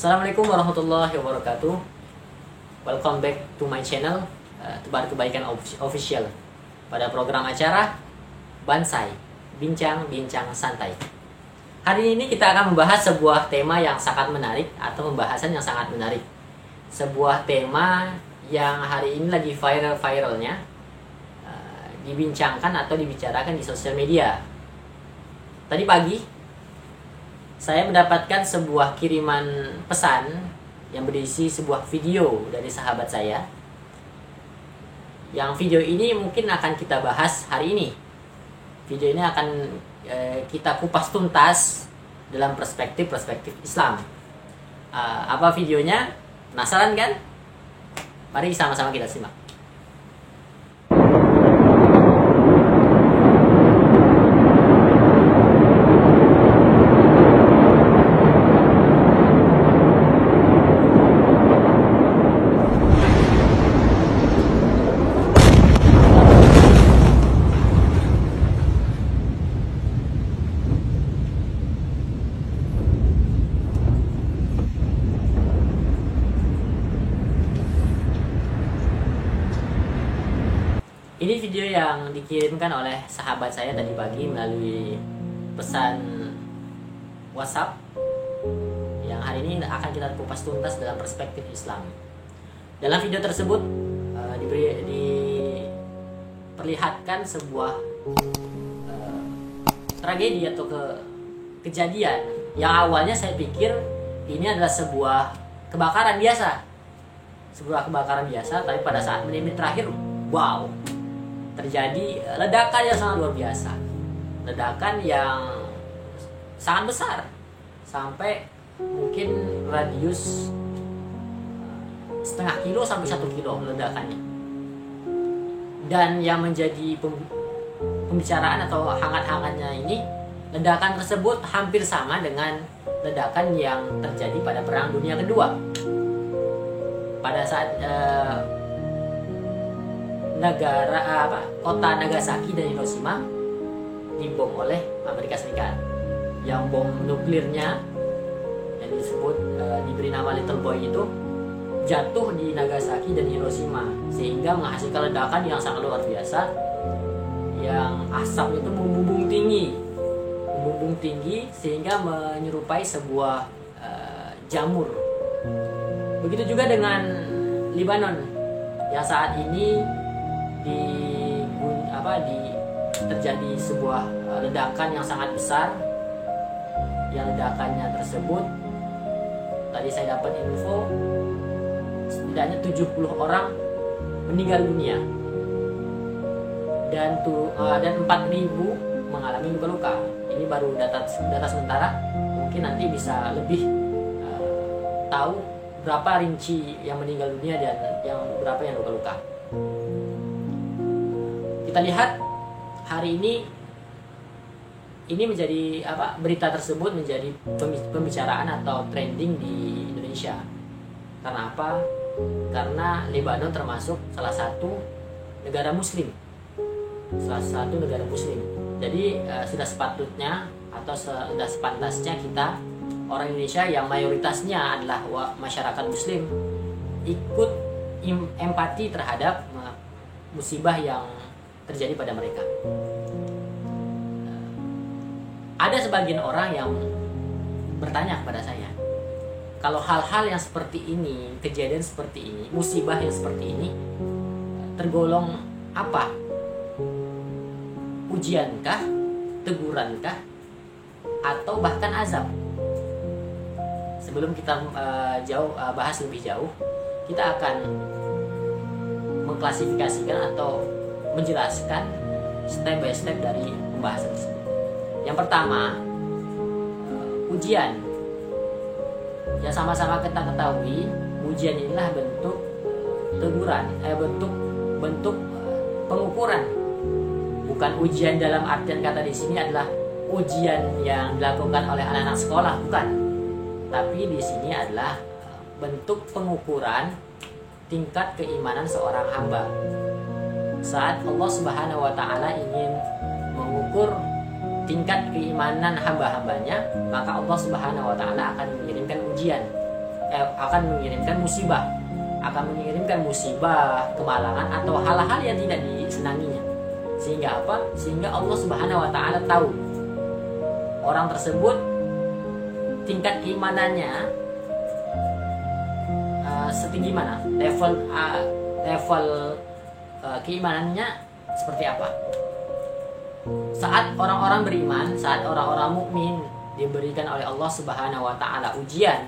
Assalamualaikum warahmatullahi wabarakatuh. Welcome back to my channel, Tebar Kebaikan Official. Pada program acara Bansai, Bincang-Bincang Santai. Hari ini kita akan membahas sebuah tema yang sangat menarik, atau pembahasan yang sangat menarik. Sebuah tema yang hari ini lagi viral-viralnya, dibincangkan atau dibicarakan di sosial media. Tadi pagi saya mendapatkan sebuah kiriman pesan yang berisi sebuah video dari sahabat saya. Yang video ini mungkin akan kita bahas hari ini. Video ini akan kita kupas tuntas dalam perspektif Islam. Apa videonya? Penasaran kan? Mari sama-sama kita simak. Ini video yang dikirimkan oleh sahabat saya tadi pagi melalui pesan WhatsApp, yang hari ini akan kita kupas tuntas dalam perspektif Islam. Dalam video tersebut diperlihatkan sebuah tragedi atau kejadian yang awalnya saya pikir ini adalah sebuah kebakaran biasa. Tapi pada saat menit-menit terakhir, wow, terjadi ledakan yang sangat luar biasa. Ledakan yang sangat besar, sampai mungkin radius setengah kilo sampai 1 kilo ledakannya. Dan yang menjadi pembicaraan atau hangat-hangatnya ini, ledakan tersebut hampir sama dengan ledakan yang terjadi pada Perang Dunia Kedua. Pada saat kota Nagasaki dan Hiroshima dibom oleh Amerika Serikat, yang bom nuklirnya yang disebut diberi nama Little Boy itu jatuh di Nagasaki dan Hiroshima, sehingga menghasilkan ledakan yang sangat luar biasa, yang asap itu membumbung tinggi sehingga menyerupai sebuah jamur. Begitu juga dengan Lebanon yang saat ini terjadi sebuah ledakan yang sangat besar. Yang ledakannya tersebut, tadi saya dapat info, setidaknya 70 orang meninggal dunia dan 4.000 mengalami luka-luka. Ini baru data sementara, mungkin nanti bisa lebih tahu berapa rinci yang meninggal dunia dan yang berapa yang luka-luka. Kita lihat hari ini menjadi berita tersebut menjadi pembicaraan atau trending di Indonesia. Karena apa? Karena Lebanon termasuk salah satu negara muslim. Jadi sudah sepatutnya atau sudah sepantasnya kita orang Indonesia yang mayoritasnya adalah masyarakat muslim ikut empati terhadap musibah yang terjadi pada mereka. Ada sebagian orang yang bertanya kepada saya, kalau hal-hal yang seperti ini, kejadian seperti ini, musibah yang seperti ini tergolong apa? Ujiankah, tegurankah, atau bahkan azab? Sebelum kita bahas lebih jauh, kita akan mengklasifikasikan atau menjelaskan step by step dari pembahasan tersebut. Yang pertama, ujian. Yang sama-sama kita ketahui, ujian inilah bentuk teguran, bentuk pengukuran. Bukan ujian dalam artian kata di sini adalah ujian yang dilakukan oleh anak-anak sekolah, bukan. Tapi di sini adalah bentuk pengukuran tingkat keimanan seorang hamba. Saat Allah Subhanahu wa taala ingin mengukur tingkat keimanan hamba-hambanya, maka Allah Subhanahu wa taala akan mengirimkan ujian. akan mengirimkan musibah, kemalangan atau hal-hal yang tidak disenanginya. Sehingga apa? Sehingga Allah Subhanahu wa taala tahu orang tersebut tingkat keimanannya setinggi mana, level keimanannya seperti apa. Saat orang-orang beriman, saat orang-orang mukmin diberikan oleh Allah Subhanahu wa taala ujian,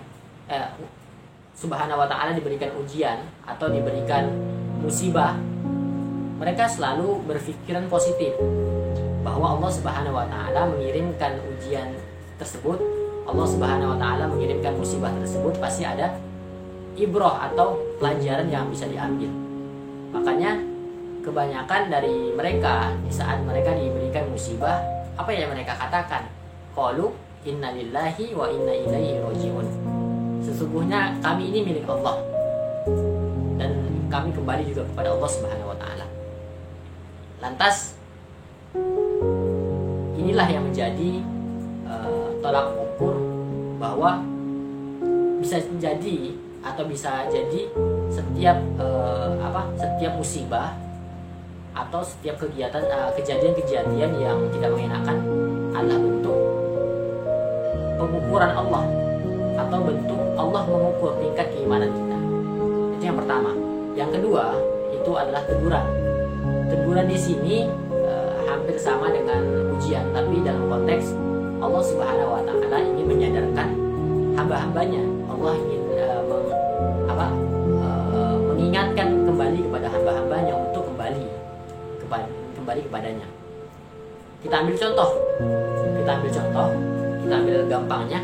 Subhanahu wa taala diberikan ujian atau diberikan musibah, mereka selalu berpikiran positif bahwa Allah Subhanahu wa taala mengirimkan ujian tersebut, Allah Subhanahu wa taala mengirimkan musibah tersebut pasti ada ibrah atau pelajaran yang bisa diambil. Makanya kebanyakan dari mereka di saat mereka diberikan musibah, apa yang mereka katakan? Qalu inna lillahi wa inna ilaihi rajiun. Sesungguhnya kami ini milik Allah dan kami kembali juga kepada Allah Subhanahu wa taala. Lantas inilah yang menjadi tolak ukur bahwa bisa jadi setiap setiap musibah atau setiap kejadian-kejadian yang tidak mengenakan adalah bentuk pengukuran Allah atau bentuk Allah mengukur tingkat keimanan kita. Itu yang pertama. Yang kedua itu adalah teguran. Teguran di sini hampir sama dengan ujian, tapi dalam konteks Allah Subhanahu wa taala ingin menyadarkan hamba-hambanya. Allah ingin mengingatkan kembali kepada hamba-hambanya untuk kembali kepadanya. Kita ambil contoh, kita ambil gampangnya.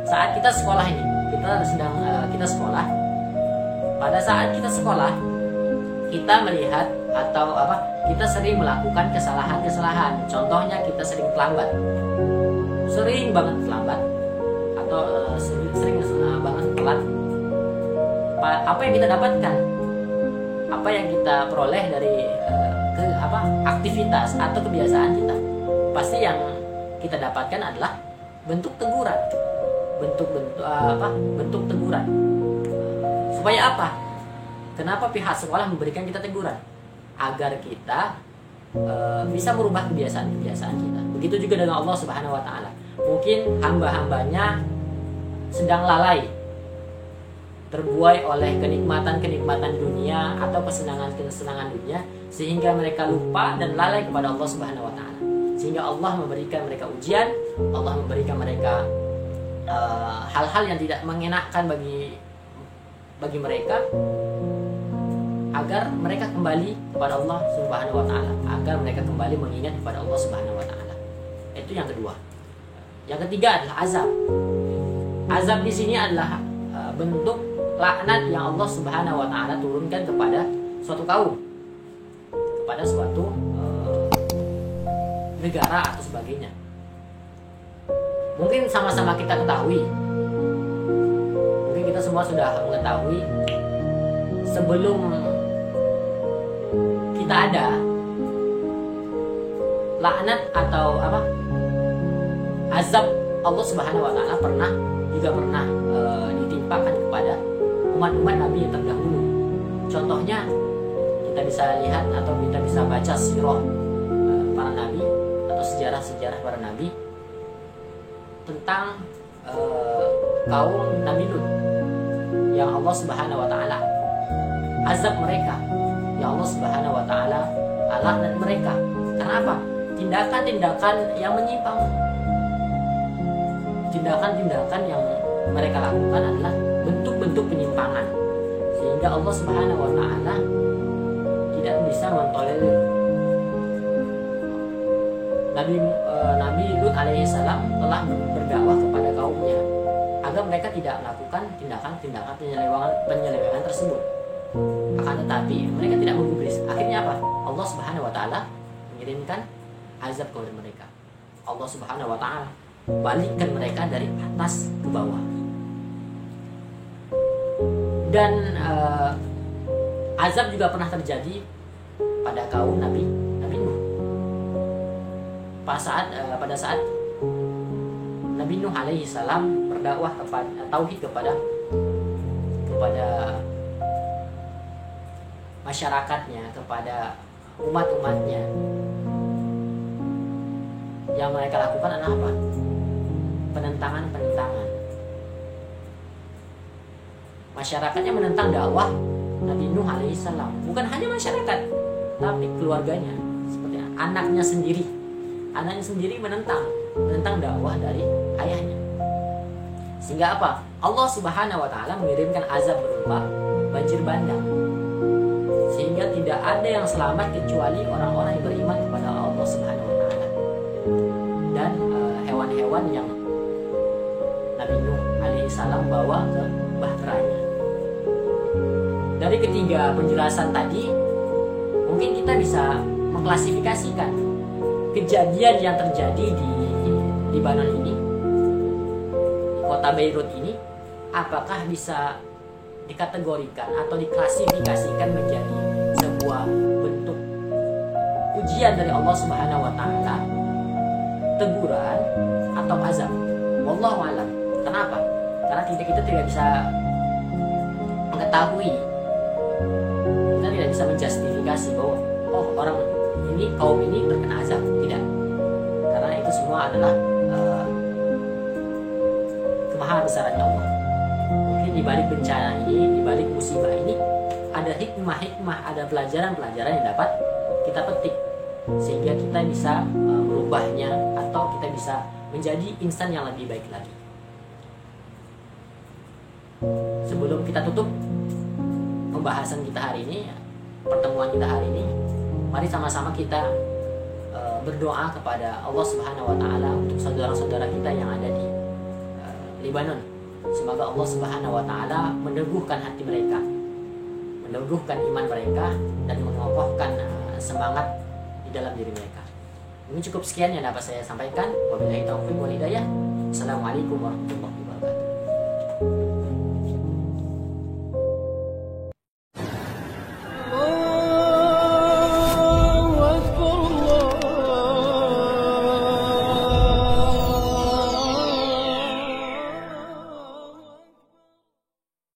Saat kita sekolah ini, kita sekolah. Pada saat kita sekolah, kita melihat atau kita sering melakukan kesalahan-kesalahan. Contohnya kita sering terlambat, sering banget terlambat, atau sering banget telat. Apa yang kita dapatkan? Apa yang kita peroleh dari aktivitas atau kebiasaan kita? Pasti yang kita dapatkan adalah bentuk teguran. Bentuk teguran. Supaya apa? Kenapa pihak sekolah memberikan kita teguran? Agar kita bisa merubah kebiasaan-kebiasaan kita. Begitu juga dengan Allah Subhanahu wa taala. Mungkin hamba-hambanya sedang lalai, terbuai oleh kenikmatan-kenikmatan dunia atau kesenangan-kesenangan dunia, sehingga mereka lupa dan lalai kepada Allah Subhanahu wa taala. Sehingga Allah memberikan mereka ujian, Allah memberikan mereka hal-hal yang tidak mengenakan bagi mereka, agar mereka kembali kepada Allah Subhanahu wa taala, agar mereka kembali mengingat kepada Allah Subhanahu wa taala. Itu yang kedua. Yang ketiga adalah azab. Azab di sini adalah bentuk laknat yang Allah Subhanahu wa taala turunkan kepada suatu kaum, kepada suatu negara atau sebagainya. Mungkin sama-sama kita ketahui, mungkin kita semua sudah mengetahui, sebelum kita ada, laknat atau azab Allah Subhanahu wa taala pernah ditimpakan kepada umat-umat Nabi yang terdahulu. Contohnya kita bisa lihat atau kita bisa baca sirah para nabi atau sejarah-sejarah para nabi tentang kaum Nabi Lut yang Allah Subhanahu wa taala azab mereka, yang Allah Subhanahu wa taala laknat mereka. Karena apa? Tindakan-tindakan yang menyimpang. Tindakan-tindakan yang mereka lakukan adalah bentuk-bentuk penyimpangan, sehingga Allah Subhanahu wa taala tidak bisa mentolerir. Nabi Lut alaihi salam telah berdakwah kepada kaumnya agar mereka tidak melakukan tindakan-tindakan penyelewengan tersebut. Akan tetapi mereka tidak menggubris. Akhirnya apa? Allah Subhanahu wa taala mengirimkan azab kepada mereka. Allah Subhanahu wa taala balikkan mereka dari atas ke bawah. Dan azab juga pernah terjadi pada kaum Nabi Nuh. Pada saat Nabi Nuh alaihi salam berdakwah kepada tauhid kepada kepada masyarakatnya, kepada umat-umatnya. Yang mereka lakukan adalah apa? Penentangan. Masyarakatnya menentang dakwah Nabi Nuh alaihissalam. Bukan hanya masyarakat, tapi keluarganya, seperti anaknya sendiri. Anaknya sendiri menentang dakwah dari ayahnya. Sehingga apa? Allah Subhanahu wa taala mengirimkan azab berupa banjir bandang. Sehingga tidak ada yang selamat kecuali orang-orang yang beriman kepada Allah Subhanahu wa taala. Dan hewan-hewan yang Nabi Nuh alaihissalam bawa ke bahteranya. Dari ketiga penjelasan tadi, mungkin kita bisa mengklasifikasikan kejadian yang terjadi di Lebanon ini, di kota Beirut ini, apakah bisa dikategorikan atau diklasifikasikan menjadi sebuah bentuk ujian dari Allah Subhanahu wa taala, teguran atau azab. Wallahu a'lam. Kenapa? Karena kita tidak bisa mengetahui, kita tidak bisa menjustifikasi bahwa orang ini, kaum ini terkena azab. Tidak, karena itu semua adalah kemahabesarannya Allah. Mungkin di balik bencana ini, di balik musibah ini, ada hikmah-hikmah, ada pelajaran-pelajaran yang dapat kita petik, sehingga kita bisa merubahnya atau kita bisa menjadi insan yang lebih baik lagi. Sebelum kita tutup pembahasan kita hari ini, pertemuan kita hari ini, mari sama-sama kita berdoa kepada Allah Subhanahu wa taala untuk saudara-saudara kita yang ada di Lebanon. Semoga Allah Subhanahu wa taala meneguhkan hati mereka, meneguhkan iman mereka, dan mengokohkan semangat di dalam diri mereka. Ini cukup sekian yang dapat saya sampaikan. Wabillahi taufiq wal hidayah. Assalamualaikum warahmatullahi wabarakatuh.